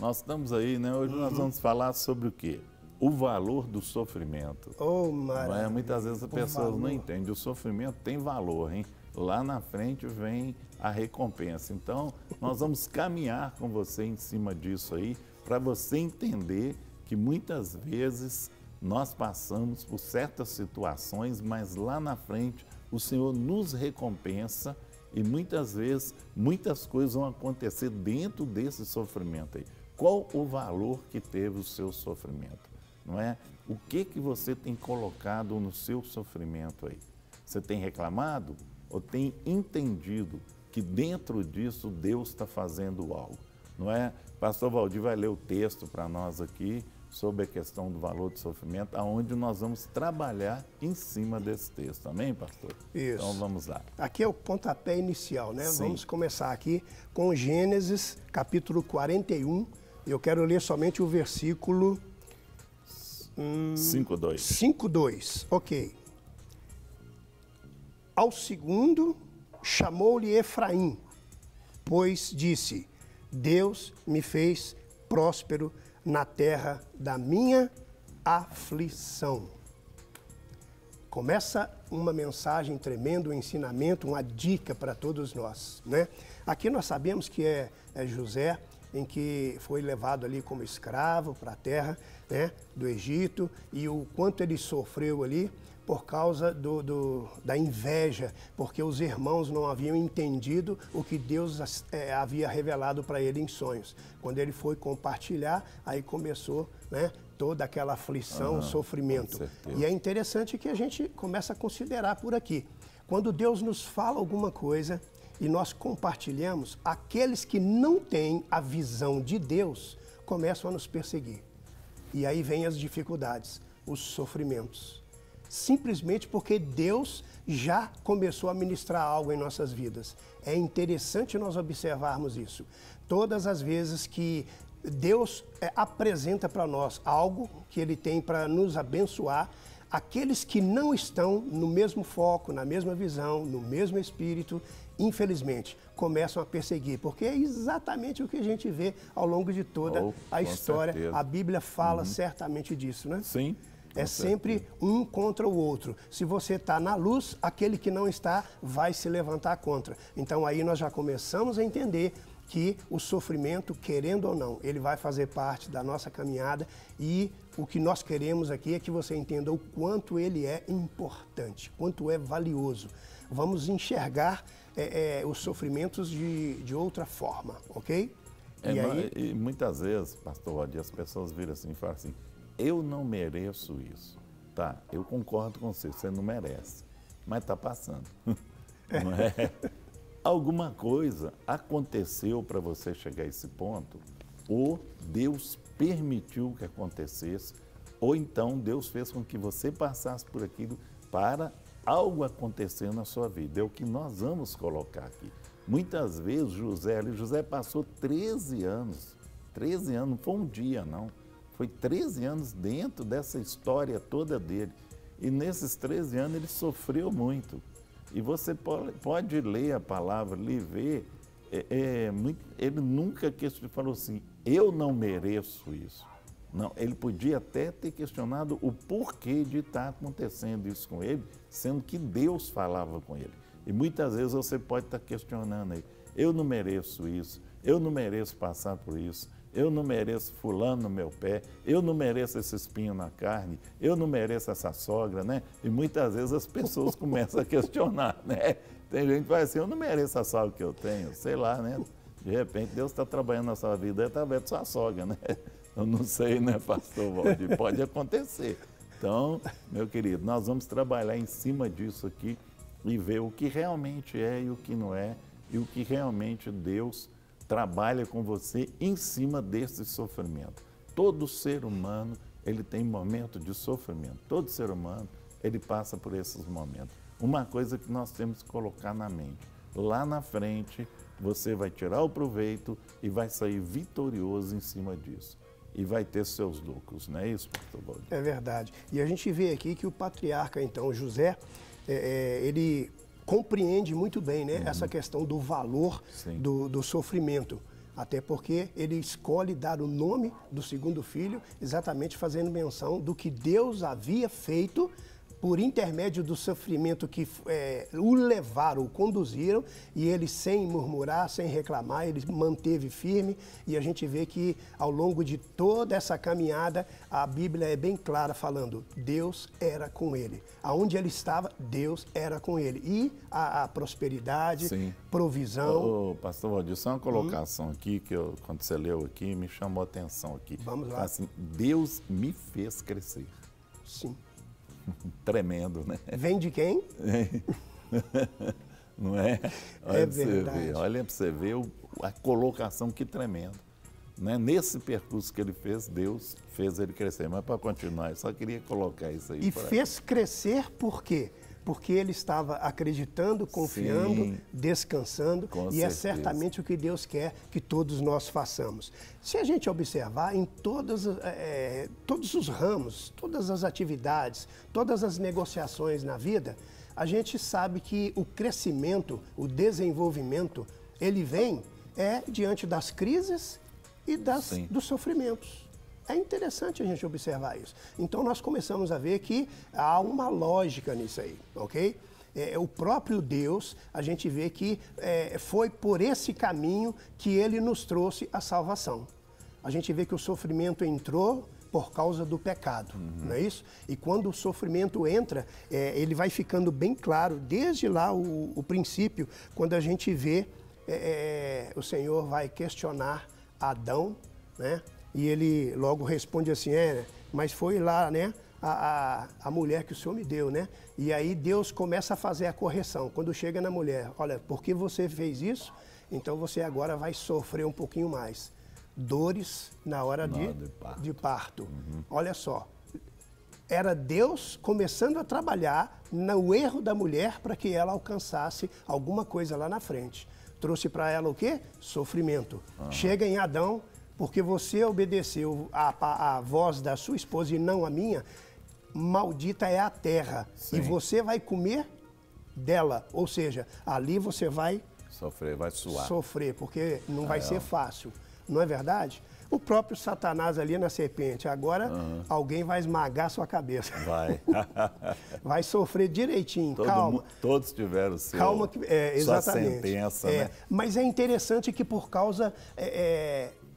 Nós estamos aí, né? Hoje nós vamos falar sobre o quê? O valor do sofrimento. Oh, maravilha. Muitas vezes as pessoas não entendem. O sofrimento tem valor, hein? Lá na frente vem a recompensa. Então, nós vamos caminhar com você em cima disso aí, para você entender que muitas vezes nós passamos por certas situações, mas lá na frente o Senhor nos recompensa e muitas vezes muitas coisas vão acontecer dentro desse sofrimento aí. Qual o valor que teve o seu sofrimento? Não é? O que você tem colocado no seu sofrimento aí? Você tem reclamado ou tem entendido que dentro disso Deus está fazendo algo? Não é? Pastor Valdir vai ler o texto para nós aqui sobre a questão do valor do sofrimento, aonde nós vamos trabalhar em cima desse texto. Amém, pastor? Isso. Então vamos lá. Aqui é o pontapé inicial, né? Sim. Vamos começar aqui com Gênesis, capítulo 41. Eu quero ler somente o versículo 5:2. 5:2, ok. Ao segundo, chamou-lhe Efraim, pois disse, Deus me fez próspero na terra da minha aflição. Começa uma mensagem tremenda, um ensinamento, uma dica para todos nós, né? Aqui nós sabemos que é José, em que foi levado ali como escravo para a terra, né, do Egito, e o quanto ele sofreu ali por causa da inveja, porque os irmãos não haviam entendido o que Deus havia revelado para ele em sonhos. Quando ele foi compartilhar, aí começou, né, toda aquela aflição, sofrimento. E é interessante que a gente começa a considerar por aqui. Quando Deus nos fala alguma coisa e nós compartilhamos, aqueles que não têm a visão de Deus começam a nos perseguir. E aí vem as dificuldades, os sofrimentos. Simplesmente porque Deus já começou a ministrar algo em nossas vidas. É interessante nós observarmos isso. Todas as vezes que Deus apresenta para nós algo que Ele tem para nos abençoar, aqueles que não estão no mesmo foco, na mesma visão, no mesmo espírito, infelizmente, começam a perseguir, porque é exatamente o que a gente vê ao longo de toda a história. Certeza. A Bíblia fala certamente disso, né? Sim. É sempre um contra o outro. Se você está na luz, aquele que não está vai se levantar contra. Então aí nós já começamos a entender que o sofrimento, querendo ou não, ele vai fazer parte da nossa caminhada e o que nós queremos aqui é que você entenda o quanto ele é importante, quanto é valioso. Vamos enxergar os sofrimentos de outra forma, ok? E muitas vezes, pastor Valdir, as pessoas viram assim e falam assim, eu não mereço isso. Tá, eu concordo com você, você não merece, mas está passando. Não é? Alguma coisa aconteceu para você chegar a esse ponto, ou Deus permitiu que acontecesse, ou então Deus fez com que você passasse por aquilo para algo acontecer na sua vida. É o que nós vamos colocar aqui. Muitas vezes José passou 13 anos, não foi um dia não, foi 13 anos dentro dessa história toda dele. E nesses 13 anos ele sofreu muito. E você pode ler a palavra, ver, ele nunca falou assim, eu não mereço isso. Não, ele podia até ter questionado o porquê de estar acontecendo isso com ele, sendo que Deus falava com ele. E muitas vezes você pode estar questionando aí, eu não mereço isso, eu não mereço passar por isso, eu não mereço fulano no meu pé, eu não mereço esse espinho na carne, eu não mereço essa sogra, né? E muitas vezes as pessoas começam a questionar, né? Tem gente que vai assim, eu não mereço a sogra que eu tenho, sei lá, né? De repente Deus está trabalhando na sua vida através da sua sogra, né? Eu não sei, né, pastor Valdir? Pode acontecer. Então, meu querido, nós vamos trabalhar em cima disso aqui e ver o que realmente é e o que não é, e o que realmente Deus trabalha com você em cima desse sofrimento. Todo ser humano, ele tem momento de sofrimento. Todo ser humano, ele passa por esses momentos. Uma coisa que nós temos que colocar na mente, lá na frente, você vai tirar o proveito e vai sair vitorioso em cima disso. E vai ter seus lucros, não é isso, pastor Valdir? É verdade. E a gente vê aqui que o patriarca, então, José, ele compreende muito bem, né, essa questão do valor do sofrimento. Até porque ele escolhe dar o nome do segundo filho, exatamente fazendo menção do que Deus havia feito por intermédio do sofrimento que o levaram, o conduziram, e ele, sem murmurar, sem reclamar, ele manteve firme. E a gente vê que ao longo de toda essa caminhada, a Bíblia é bem clara falando, Deus era com ele. Aonde ele estava, Deus era com ele. E a prosperidade, Sim. Provisão. Ô, pastor Valdir, só uma colocação aqui, que quando você leu aqui, me chamou a atenção aqui. Vamos lá. Assim, Deus me fez crescer. Sim. Tremendo, né? Vem de quem? Não é? Olha É pra você verdade. ver, olha para você ver a colocação, que tremendo. Né? Nesse percurso que ele fez, Deus fez ele crescer. Mas para continuar, eu só queria colocar isso aí. E fez crescer por quê? Porque ele estava acreditando, confiando, Sim, descansando, com e é certeza. certamente o que Deus quer que todos nós façamos. Se a gente observar em todos os ramos, todas as atividades, todas as negociações na vida, a gente sabe que o crescimento, o desenvolvimento, ele vem diante das crises e Sim. dos sofrimentos. É interessante a gente observar isso. Então, nós começamos a ver que há uma lógica nisso aí, ok? O próprio Deus, a gente vê que foi por esse caminho que ele nos trouxe a salvação. A gente vê que o sofrimento entrou por causa do pecado, não é isso? E quando o sofrimento entra, ele vai ficando bem claro, desde lá o princípio, quando a gente vê o Senhor vai questionar Adão, né? E ele logo responde assim, mas foi lá, né, a mulher que o Senhor me deu, né? E aí Deus começa a fazer a correção. Quando chega na mulher, olha, porque você fez isso, então você agora vai sofrer um pouquinho mais. Dores na hora de parto. Olha só, era Deus começando a trabalhar no erro da mulher para que ela alcançasse alguma coisa lá na frente. Trouxe para ela o quê? Sofrimento. Chega em Adão, porque você obedeceu a voz da sua esposa e não a minha, maldita é a terra. Sim. E você vai comer dela. Ou seja, ali você vai sofrer, vai suar. Sofrer, porque não vai ser fácil. Não é verdade? O próprio Satanás ali na serpente, agora alguém vai esmagar sua cabeça. Vai. Vai sofrer direitinho, calma. Todos tiveram Calma, exatamente. sua sentença, né? Mas é interessante que por causa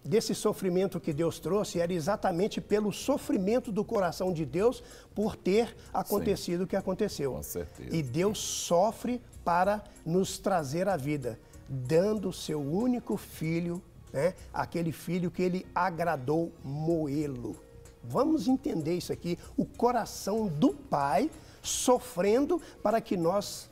desse sofrimento que Deus trouxe, era exatamente pelo sofrimento do coração de Deus por ter acontecido o que aconteceu. Com certeza. E Deus sofre para nos trazer a vida, dando o seu único filho, né? Aquele filho que ele agradou moê-lo. Vamos entender isso aqui, o coração do Pai sofrendo para que nós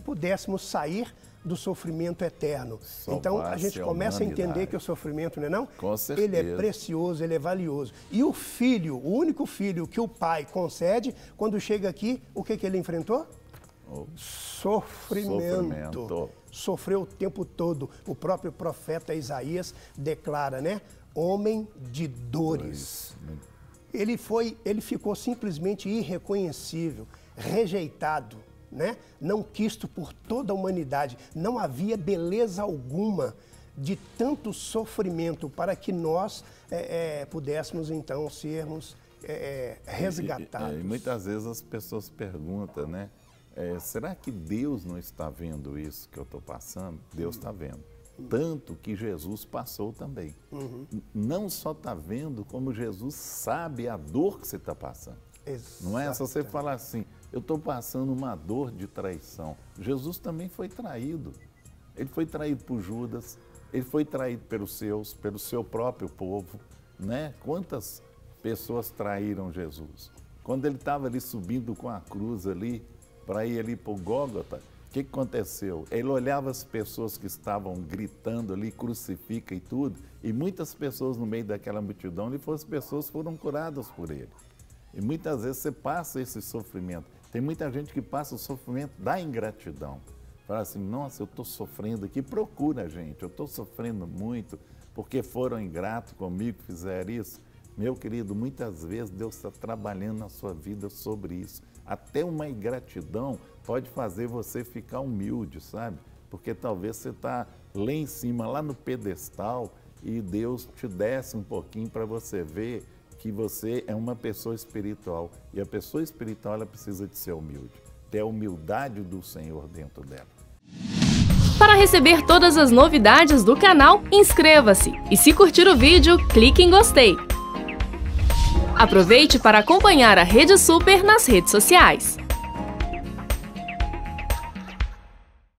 pudéssemos sair do sofrimento eterno. Então a gente começa a entender que o sofrimento, não é não? Com certeza. Ele é precioso, ele é valioso. E o filho, o único filho que o pai concede, quando chega aqui, o que ele enfrentou? Sofrimento. Sofreu o tempo todo. O próprio profeta Isaías declara, né? Homem de dores. Ele ficou simplesmente irreconhecível, rejeitado, né? Não quisto por toda a humanidade. Não havia beleza alguma de tanto sofrimento para que nós pudéssemos então sermos resgatados. E muitas vezes as pessoas perguntam, né? Será que Deus não está vendo isso que eu estou passando? Deus está vendo. Tanto que Jesus passou também. Não só está vendo, como Jesus sabe a dor que você está passando. Não é só você falar assim, eu estou passando uma dor de traição. Jesus também foi traído. Ele foi traído por Judas, ele foi traído pelos seus, pelo seu próprio povo, né? Quantas pessoas traíram Jesus? Quando ele estava ali subindo com a cruz ali, para ir ali para o Gólgota, o que aconteceu? Ele olhava as pessoas que estavam gritando ali, crucifica e tudo, e muitas pessoas no meio daquela multidão, as pessoas foram curadas por ele. E muitas vezes você passa esse sofrimento. Tem muita gente que passa o sofrimento da ingratidão. Fala assim, nossa, eu estou sofrendo aqui, procura, gente, eu estou sofrendo muito, porque foram ingratos comigo, fizeram isso. Meu querido, muitas vezes Deus está trabalhando na sua vida sobre isso. Até uma ingratidão pode fazer você ficar humilde, sabe? porque talvez você está lá em cima, lá no pedestal, e Deus te desce um pouquinho para você ver que você é uma pessoa espiritual. E a pessoa espiritual, ela precisa de ser humilde, ter a humildade do Senhor dentro dela. Para receber todas as novidades do canal, inscreva-se. E se curtir o vídeo, clique em gostei. Aproveite para acompanhar a Rede Super nas redes sociais.